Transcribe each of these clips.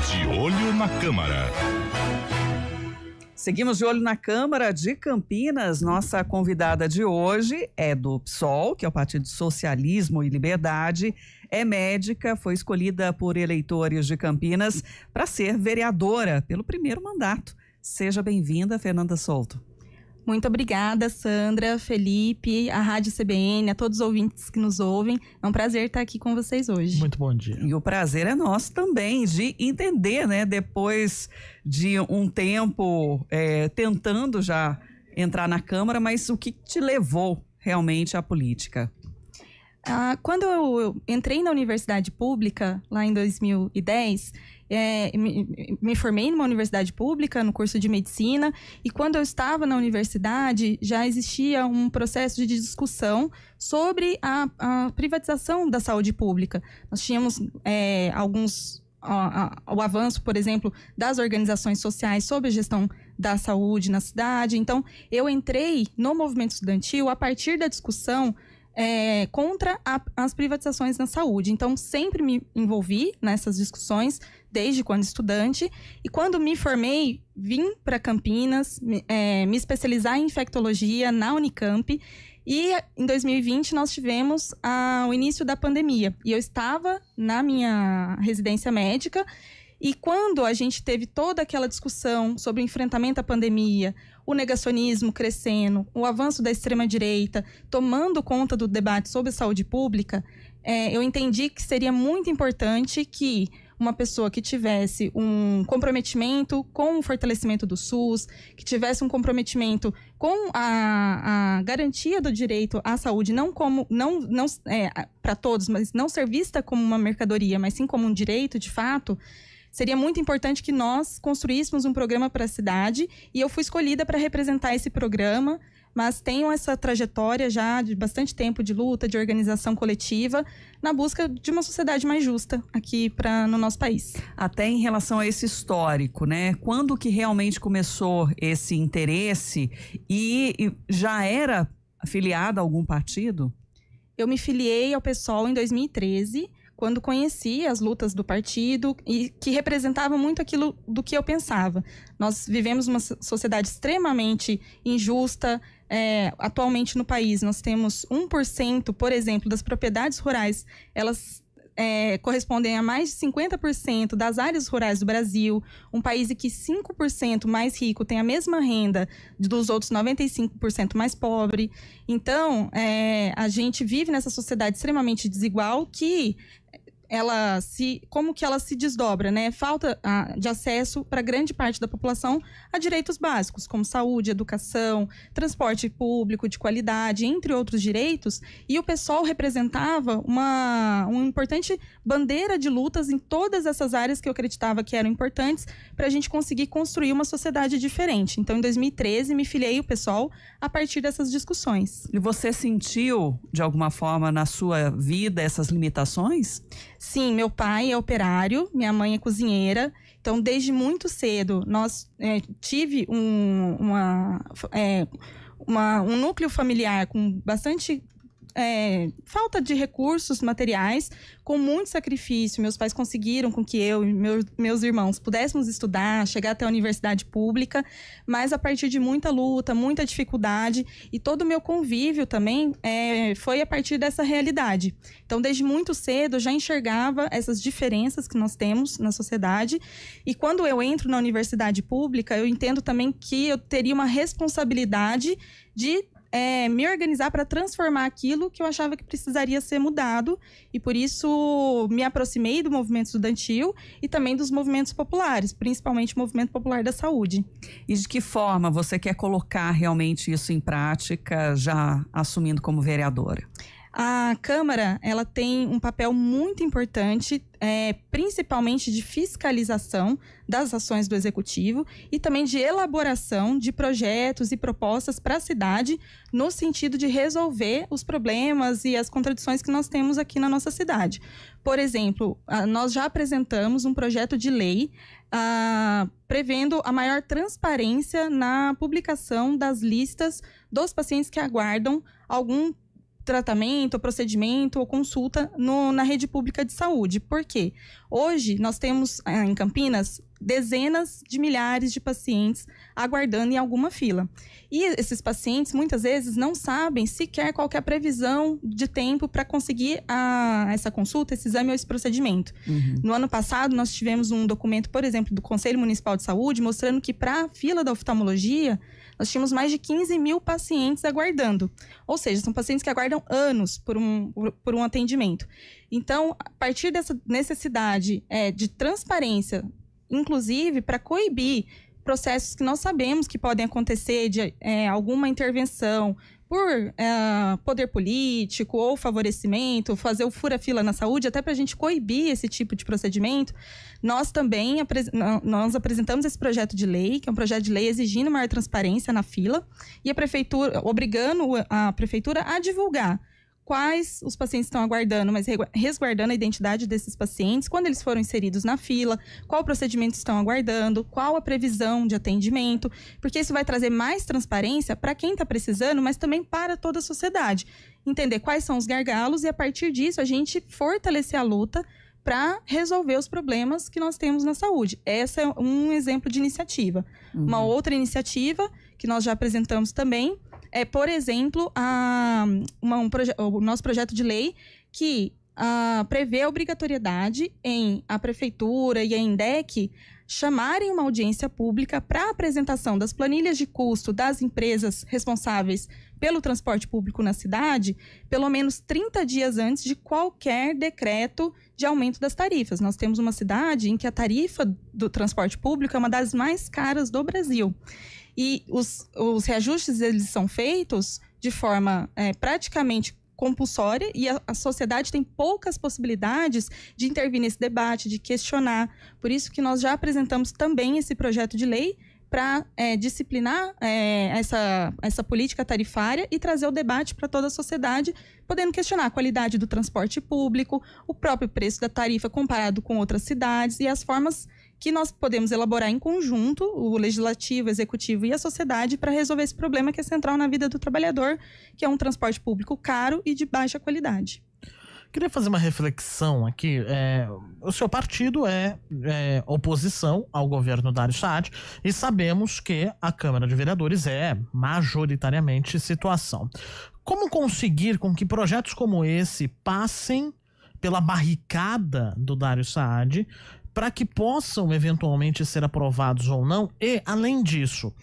De Olho na Câmara. Seguimos de olho na Câmara de Campinas. Nossa convidada de hoje é do PSOL, que é o Partido Socialismo e Liberdade. É médica, foi escolhida por eleitores de Campinas para ser vereadora pelo primeiro mandato. Seja bem-vinda, Fernanda Souto. Muito obrigada, Sandra, Felipe, a Rádio CBN, a todos os ouvintes que nos ouvem. É um prazer estar aqui com vocês hoje. Muito bom dia. E o prazer é nosso também de entender, né, depois de um tempo tentando já entrar na Câmara, mas o que te levou realmente à política? Quando eu entrei na universidade pública, lá em 2010, me formei numa universidade pública, no curso de medicina, e quando eu estava na universidade, já existia um processo de discussão sobre a privatização da saúde pública. Nós tínhamos o avanço, por exemplo, das organizações sociais sobre a gestão da saúde na cidade. Então, eu entrei no movimento estudantil a partir da discussão contra as privatizações na saúde. Então, sempre me envolvi nessas discussões, desde quando estudante. E quando me formei, vim para Campinas, me especializar em infectologia na Unicamp. E em 2020 nós tivemos o início da pandemia. E eu estava na minha residência médica. E quando a gente teve toda aquela discussão sobre o enfrentamento à pandemia, o negacionismo crescendo, o avanço da extrema-direita tomando conta do debate sobre saúde pública, eu entendi que seria muito importante que uma pessoa que tivesse um comprometimento com o fortalecimento do SUS, que tivesse um comprometimento com a garantia do direito à saúde, não para todos, mas não ser vista como uma mercadoria, mas sim como um direito de fato. Seria muito importante que nós construíssemos um programa para a cidade, e eu fui escolhida para representar esse programa, mas tenho essa trajetória já de bastante tempo de luta, de organização coletiva, na busca de uma sociedade mais justa aqui no nosso país. Até em relação a esse histórico, né? Quando que realmente começou esse interesse e já era afiliada a algum partido? Eu me filiei ao PSOL em 2013, quando conheci as lutas do partido e que representavam muito aquilo do que eu pensava. Nós vivemos uma sociedade extremamente injusta. Atualmente no país nós temos 1%, por exemplo, das propriedades rurais, elas correspondem a mais de 50% das áreas rurais do Brasil. Um país em que 5% mais rico tem a mesma renda dos outros 95% mais pobre. Então, a gente vive nessa sociedade extremamente desigual que como que ela se desdobra, né? Falta de acesso para grande parte da população a direitos básicos, como saúde, educação, transporte público de qualidade, entre outros direitos, e o PSOL representava uma importante bandeira de lutas em todas essas áreas que eu acreditava que eram importantes para a gente conseguir construir uma sociedade diferente. Então, em 2013, me filiei ao PSOL a partir dessas discussões. E você sentiu, de alguma forma, na sua vida, essas limitações? Sim, meu pai é operário, minha mãe é cozinheira, então desde muito cedo nós tive um núcleo familiar com bastante falta de recursos materiais, com muito sacrifício. Meus pais conseguiram com que eu e meus irmãos pudéssemos estudar, chegar até a universidade pública, mas a partir de muita luta, muita dificuldade, e todo o meu convívio também foi a partir dessa realidade. Então, desde muito cedo, eu já enxergava essas diferenças que nós temos na sociedade, e quando eu entro na universidade pública, eu entendo também que eu teria uma responsabilidade de me organizar para transformar aquilo que eu achava que precisaria ser mudado, e por isso me aproximei do movimento estudantil e também dos movimentos populares, principalmente o movimento popular da saúde. E de que forma você quer colocar realmente isso em prática, já assumindo como vereadora? A Câmara, ela tem um papel muito importante, principalmente de fiscalização das ações do Executivo e também de elaboração de projetos e propostas para a cidade, no sentido de resolver os problemas e as contradições que nós temos aqui na nossa cidade. Por exemplo, nós já apresentamos um projeto de lei prevendo a maior transparência na publicação das listas dos pacientes que aguardam algum tratamento, procedimento ou consulta na rede pública de saúde. Por quê? Hoje, nós temos em Campinas dezenas de milhares de pacientes aguardando em alguma fila. E esses pacientes, muitas vezes, não sabem sequer qual que é a previsão de tempo para conseguir essa consulta, esse exame ou esse procedimento. No ano passado, nós tivemos um documento, por exemplo, do Conselho Municipal de Saúde, mostrando que para a fila da oftalmologia, nós tínhamos mais de 15 mil pacientes aguardando. Ou seja, são pacientes que aguardam anos por um atendimento. Então, a partir dessa necessidade de transparência, inclusive para coibir processos que nós sabemos que podem acontecer de alguma intervenção por poder político ou favorecimento, fazer o fura-fila na saúde, até para a gente coibir esse tipo de procedimento, nós também nós apresentamos esse projeto de lei, que é um projeto de lei exigindo maior transparência na fila, e a prefeitura, obrigando a prefeitura a divulgar quais os pacientes estão aguardando, mas resguardando a identidade desses pacientes, quando eles foram inseridos na fila, qual procedimento estão aguardando, qual a previsão de atendimento, porque isso vai trazer mais transparência para quem está precisando, mas também para toda a sociedade. Entender quais são os gargalos e, a partir disso, a gente fortalecer a luta para resolver os problemas que nós temos na saúde. Essa é um exemplo de iniciativa. Uma outra iniciativa que nós já apresentamos também por exemplo, o nosso projeto de lei que prevê a obrigatoriedade em a prefeitura e a INDEC chamarem uma audiência pública para apresentação das planilhas de custo das empresas responsáveis pelo transporte público na cidade, pelo menos 30 dias antes de qualquer decreto de aumento das tarifas. Nós temos uma cidade em que a tarifa do transporte público é uma das mais caras do Brasil. E os reajustes, eles são feitos de forma praticamente compulsória, e a sociedade tem poucas possibilidades de intervir nesse debate, de questionar. Por isso que nós já apresentamos também esse projeto de lei para disciplinar essa política tarifária e trazer o debate para toda a sociedade, podendo questionar a qualidade do transporte público, o próprio preço da tarifa comparado com outras cidades e as formas que nós podemos elaborar em conjunto, o legislativo, o executivo e a sociedade, para resolver esse problema que é central na vida do trabalhador, que é um transporte público caro e de baixa qualidade. Queria fazer uma reflexão aqui. O seu partido é oposição ao governo Dário Saad e sabemos que a Câmara de Vereadores é majoritariamente situação. Como conseguir com que projetos como esse passem pela barricada do Dário Saad para que possam eventualmente ser aprovados ou não? E, além disso,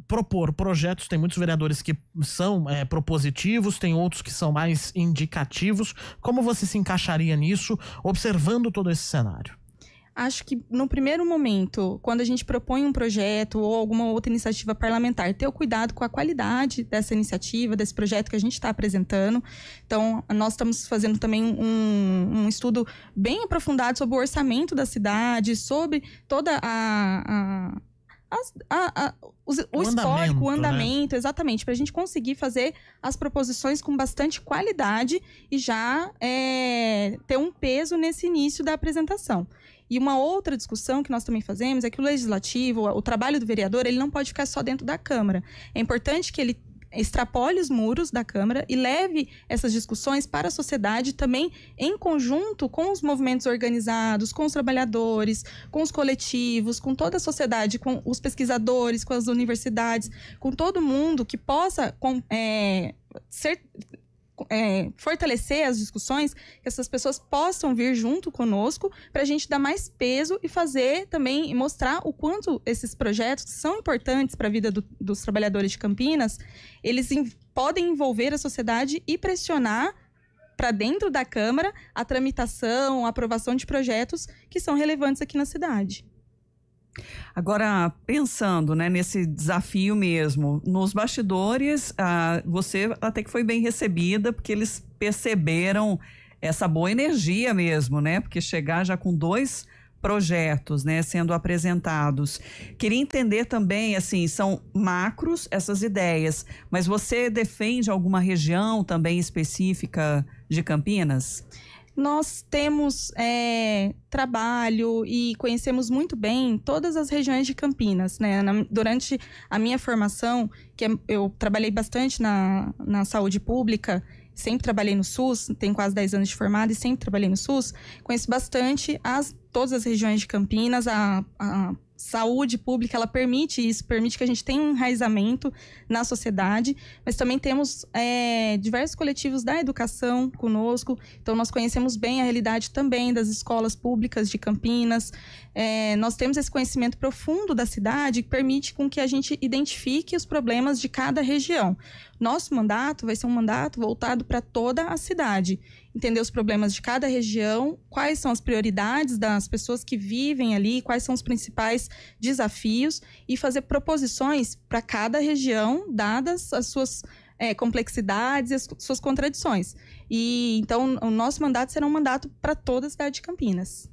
propor projetos. Tem muitos vereadores que são propositivos, tem outros que são mais indicativos. Como você se encaixaria nisso, observando todo esse cenário? Acho que, no primeiro momento, quando a gente propõe um projeto ou alguma outra iniciativa parlamentar, ter o cuidado com a qualidade dessa iniciativa, desse projeto que a gente está apresentando. Então, nós estamos fazendo também um estudo bem aprofundado sobre o orçamento da cidade, sobre toda o histórico, o andamento, né? Exatamente, para a gente conseguir fazer as proposições com bastante qualidade e já ter um peso nesse início da apresentação. E uma outra discussão que nós também fazemos é que o legislativo, o trabalho do vereador, ele não pode ficar só dentro da Câmara. É importante que ele extrapole os muros da Câmara e leve essas discussões para a sociedade também em conjunto com os movimentos organizados, com os trabalhadores, com os coletivos, com toda a sociedade, com os pesquisadores, com as universidades, com todo mundo que possa fortalecer as discussões, que essas pessoas possam vir junto conosco para a gente dar mais peso e fazer também, mostrar o quanto esses projetos são importantes para a vida dos trabalhadores de Campinas. Eles podem envolver a sociedade e pressionar para dentro da Câmara a tramitação, a aprovação de projetos que são relevantes aqui na cidade. Agora, pensando, né, nesse desafio mesmo, nos bastidores, você até que foi bem recebida, porque eles perceberam essa boa energia mesmo, né? Porque chegar já com 2 projetos, né, sendo apresentados. Queria entender também, assim, são macros essas ideias, mas você defende alguma região também específica de Campinas? Nós temos trabalho e conhecemos muito bem todas as regiões de Campinas, né? Durante a minha formação, eu trabalhei bastante na saúde pública, sempre trabalhei no SUS, tenho quase 10 anos de formada e sempre trabalhei no SUS, conheço bastante todas as regiões de Campinas, a saúde pública, ela permite isso, permite que a gente tenha um enraizamento na sociedade, mas também temos diversos coletivos da educação conosco, então nós conhecemos bem a realidade também das escolas públicas de Campinas, nós temos esse conhecimento profundo da cidade que permite com que a gente identifique os problemas de cada região. Nosso mandato vai ser um mandato voltado para toda a cidade, entender os problemas de cada região, quais são as prioridades das pessoas que vivem ali, quais são os principais desafios e fazer proposições para cada região, dadas as suas complexidades e as suas contradições. E então o nosso mandato será um mandato para toda a cidade de Campinas.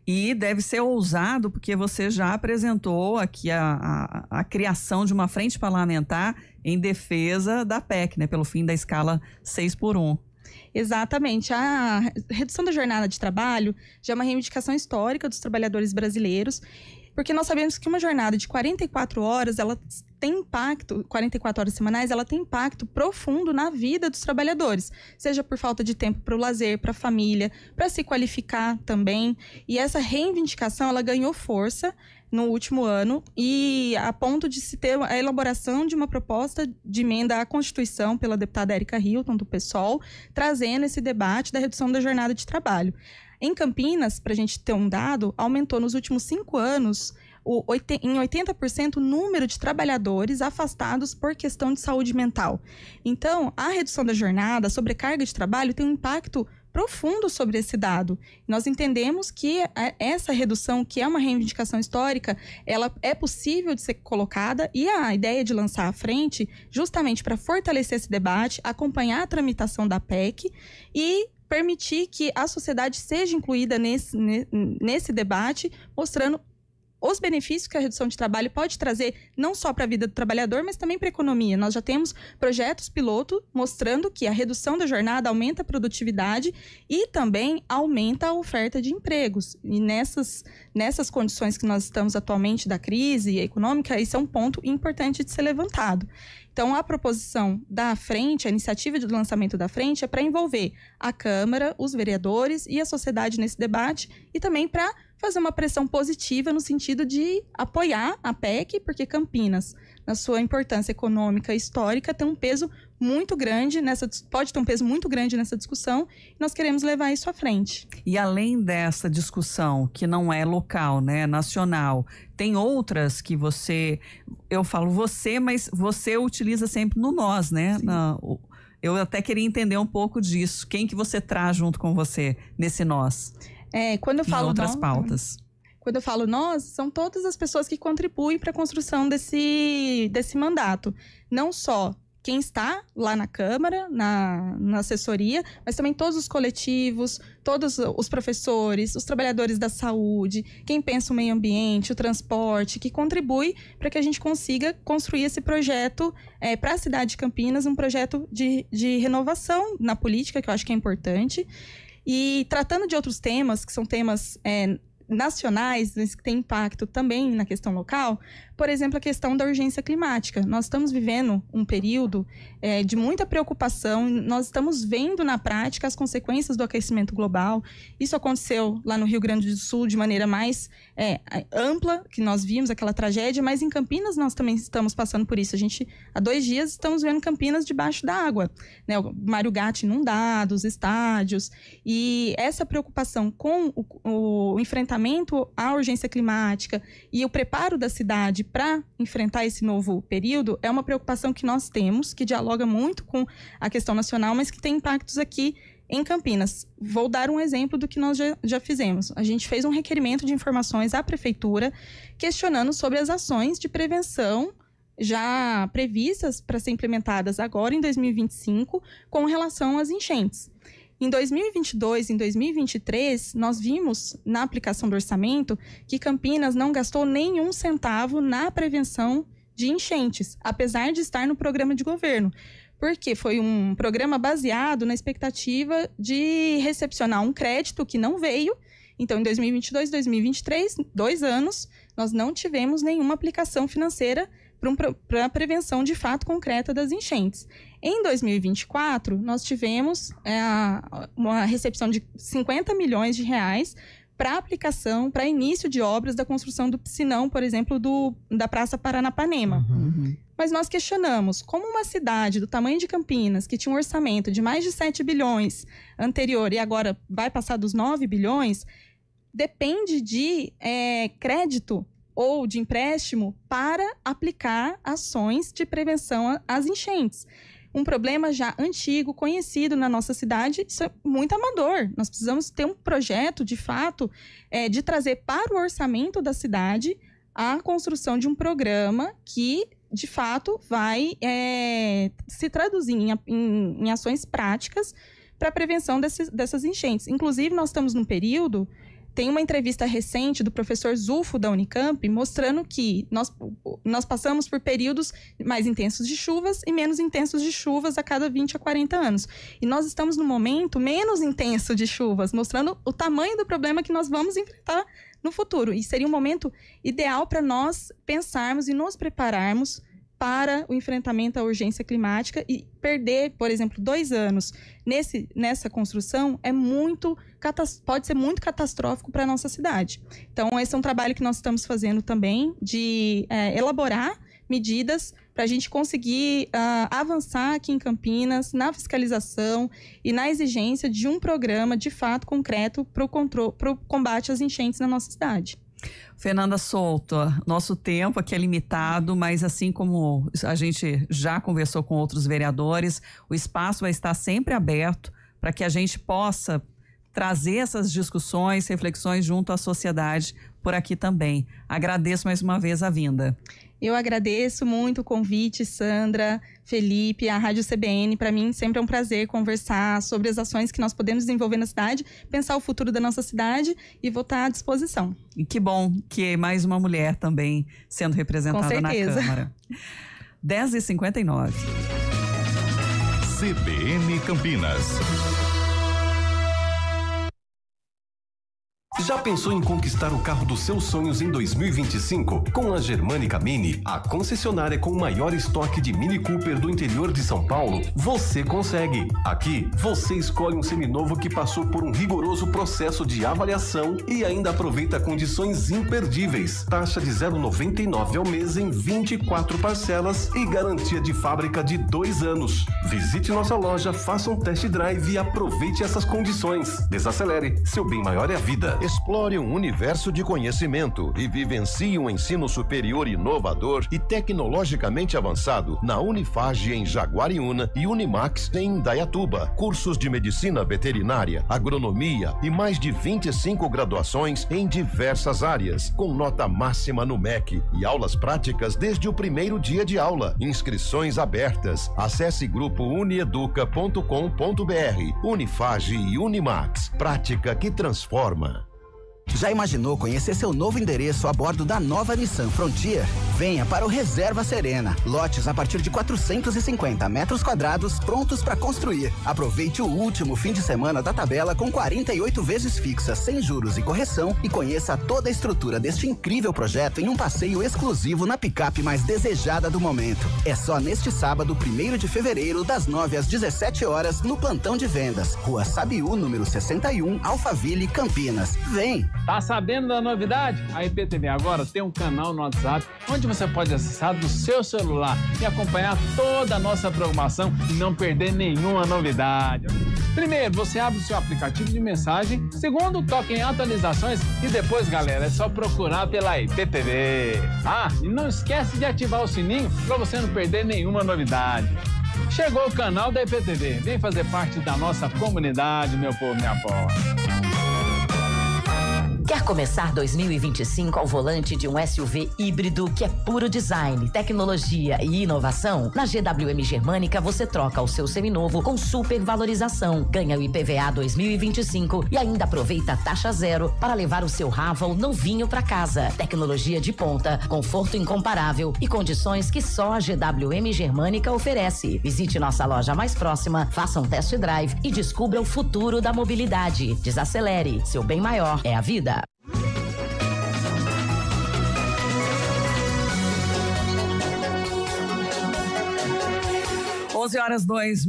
E deve ser ousado, porque você já apresentou aqui a criação de uma frente parlamentar em defesa da PEC, né, pelo fim da escala 6x1. Exatamente. A redução da jornada de trabalho já é uma reivindicação histórica dos trabalhadores brasileiros, porque nós sabemos que uma jornada de 44 horas, ela tem impacto, 44 horas semanais, ela tem impacto profundo na vida dos trabalhadores, seja por falta de tempo para o lazer, para a família, para se qualificar também. E essa reivindicação, ela ganhou força no último ano, e a ponto de se ter a elaboração de uma proposta de emenda à Constituição pela deputada Érica Hilton, do PSOL, trazendo esse debate da redução da jornada de trabalho. Em Campinas, para a gente ter um dado, aumentou nos últimos 5 anos em 80% o número de trabalhadores afastados por questão de saúde mental. Então, a redução da jornada, a sobrecarga de trabalho, tem um impacto profundo sobre esse dado. Nós entendemos que essa redução, que é uma reivindicação histórica, ela é possível de ser colocada, e a ideia de lançar à frente, justamente para fortalecer esse debate, acompanhar a tramitação da PEC e permitir que a sociedade seja incluída nesse debate, mostrando os benefícios que a redução de trabalho pode trazer, não só para a vida do trabalhador, mas também para a economia. Nós já temos projetos piloto mostrando que a redução da jornada aumenta a produtividade e também aumenta a oferta de empregos. E nessas condições que nós estamos atualmente da crise econômica, isso é um ponto importante de ser levantado. Então, a proposição da frente, a iniciativa de lançamento da frente é para envolver a Câmara, os vereadores e a sociedade nesse debate, e também para fazer uma pressão positiva no sentido de apoiar a PEC, porque Campinas, na sua importância econômica e histórica, tem um peso muito grande pode ter um peso muito grande nessa discussão, e nós queremos levar isso à frente. E além dessa discussão, que não é local, né, nacional, tem outras que eu falo você, mas você utiliza sempre no nós, né? Eu até queria entender um pouco disso. Quem que você traz junto com você nesse nós? Quando eu falo outras pautas. Quando eu falo nós, são todas as pessoas que contribuem para a construção desse mandato. Não só quem está lá na Câmara, na assessoria, mas também todos os coletivos, todos os professores, os trabalhadores da saúde, quem pensa o meio ambiente, o transporte, que contribui para que a gente consiga construir esse projeto para a cidade de Campinas, um projeto de renovação na política, que eu acho que é importante. E tratando de outros temas, que são temas nacionais, mas que têm impacto também na questão local, por exemplo, a questão da urgência climática. Nós estamos vivendo um período de muita preocupação, nós estamos vendo na prática as consequências do aquecimento global. Isso aconteceu lá no Rio Grande do Sul de maneira mais ampla, que nós vimos aquela tragédia, mas em Campinas nós também estamos passando por isso. Há 2 dias, estamos vendo Campinas debaixo da água, né? O Mário Gatti inundado, os estádios, e essa preocupação com o enfrentamento à urgência climática e o preparo da cidade para enfrentar esse novo período é uma preocupação que nós temos, que dialoga muito com a questão nacional, mas que tem impactos aqui em Campinas. Vou dar um exemplo do que nós já fizemos. A gente fez um requerimento de informações à Prefeitura questionando sobre as ações de prevenção já previstas para ser implementadas agora em 2025 com relação às enchentes. Em 2022 e em 2023, nós vimos na aplicação do orçamento que Campinas não gastou nenhum centavo na prevenção de enchentes, apesar de estar no programa de governo. porque foi um programa baseado na expectativa de recepcionar um crédito que não veio. Então, em 2022 e 2023, 2 anos, nós não tivemos nenhuma aplicação financeira para a prevenção de fato concreta das enchentes. Em 2024, nós tivemos uma recepção de 50 milhões de reais para aplicação, para início de obras da construção do piscinão, por exemplo, da Praça Paranapanema. Mas nós questionamos, como uma cidade do tamanho de Campinas, que tinha um orçamento de mais de 7 bilhões anterior e agora vai passar dos 9 bilhões, depende de crédito ou de empréstimo para aplicar ações de prevenção às enchentes. Um problema já antigo, conhecido na nossa cidade, isso é muito amador. Nós precisamos ter um projeto, de fato, de trazer para o orçamento da cidade a construção de um programa que, de fato, vai se traduzir em ações práticas para a prevenção dessas enchentes. Inclusive, nós estamos num período... Tem uma entrevista recente do professor Zulfo da Unicamp mostrando que nós passamos por períodos mais intensos de chuvas e menos intensos de chuvas a cada 20 a 40 anos. E nós estamos no momento menos intenso de chuvas, mostrando o tamanho do problema que nós vamos enfrentar no futuro. E seria um momento ideal para nós pensarmos e nos prepararmos para o enfrentamento à urgência climática, e perder, por exemplo, 2 anos nessa construção pode ser muito catastrófico para a nossa cidade. Então, esse é um trabalho que nós estamos fazendo também, de elaborar medidas para a gente conseguir avançar aqui em Campinas na fiscalização e na exigência de um programa, de fato, concreto para o combate às enchentes na nossa cidade. Fernanda Souto, nosso tempo aqui é limitado, mas assim como a gente já conversou com outros vereadores, o espaço vai estar sempre aberto para que a gente possa trazer essas discussões, reflexões junto à sociedade por aqui também. Agradeço mais uma vez a vinda. Eu agradeço muito o convite, Sandra, Felipe, a Rádio CBN. Para mim sempre é um prazer conversar sobre as ações que nós podemos desenvolver na cidade, pensar o futuro da nossa cidade, e vou estar à disposição. E que bom que mais uma mulher também sendo representada na Câmara. 10h59. CBN Campinas. Já pensou em conquistar o carro dos seus sonhos em 2025? Com a Germânica Mini, a concessionária com o maior estoque de Mini Cooper do interior de São Paulo, você consegue. Aqui, você escolhe um seminovo que passou por um rigoroso processo de avaliação e ainda aproveita condições imperdíveis. Taxa de 0,99 ao mês em 24 parcelas e garantia de fábrica de 2 anos. Visite nossa loja, faça um test drive e aproveite essas condições. Desacelere, seu bem maior é a vida. Explore um universo de conhecimento e vivencie um ensino superior inovador e tecnologicamente avançado na Unifage em Jaguariúna e Unimax em Indaiatuba. Cursos de medicina veterinária, agronomia e mais de 25 graduações em diversas áreas, com nota máxima no MEC e aulas práticas desde o primeiro dia de aula. Inscrições abertas. Acesse grupo unieduca.com.br. Unifage e Unimax. Prática que transforma. Já imaginou conhecer seu novo endereço a bordo da nova Nissan Frontier? Venha para o Reserva Serena. Lotes a partir de 450 metros quadrados prontos para construir. Aproveite o último fim de semana da tabela com 48 vezes fixas, sem juros e correção, e conheça toda a estrutura deste incrível projeto em um passeio exclusivo na picape mais desejada do momento. É só neste sábado, 1º de fevereiro, das 9 às 17 horas, no plantão de vendas. Rua Sabiú, número 61, Alphaville, Campinas. Vem! Tá sabendo da novidade? A IPTV agora tem um canal no WhatsApp onde você pode acessar do seu celular e acompanhar toda a nossa programação e não perder nenhuma novidade. Primeiro, você abre o seu aplicativo de mensagem. Segundo, toque em atualizações. E depois, galera, é só procurar pela IPTV. Ah, e não esquece de ativar o sininho para você não perder nenhuma novidade. Chegou o canal da IPTV. Vem fazer parte da nossa comunidade, meu povo, minha povo. Quer começar 2025 ao volante de um SUV híbrido que é puro design, tecnologia e inovação? Na GWM Germânica você troca o seu seminovo com super valorização, ganha o IPVA 2025 e ainda aproveita a taxa zero para levar o seu Raval novinho para casa. Tecnologia de ponta, conforto incomparável e condições que só a GWM Germânica oferece. Visite nossa loja mais próxima, faça um test drive e descubra o futuro da mobilidade. Desacelere, seu bem maior é a vida. Horas 2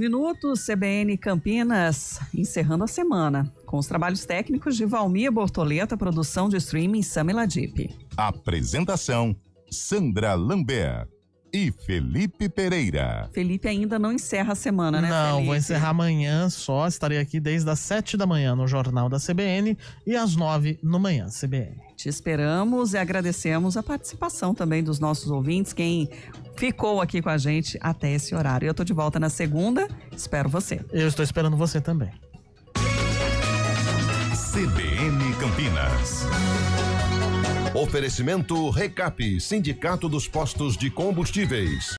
CBN Campinas, encerrando a semana, com os trabalhos técnicos de Valmir Bortoleta, produção de streaming Samila Dip. Apresentação, Sandra Lambert e Felipe Pereira. Felipe ainda não encerra a semana, né, Não, Felipe? vou encerrar amanhã só, estarei aqui desde as 7 da manhã no Jornal da CBN e às 9 no Manhã CBN. Te esperamos e agradecemos a participação também dos nossos ouvintes, quem ficou aqui com a gente até esse horário. Eu tô de volta na segunda, espero você. Eu estou esperando você também. CBN Campinas. Oferecimento Recap, Sindicato dos Postos de Combustíveis.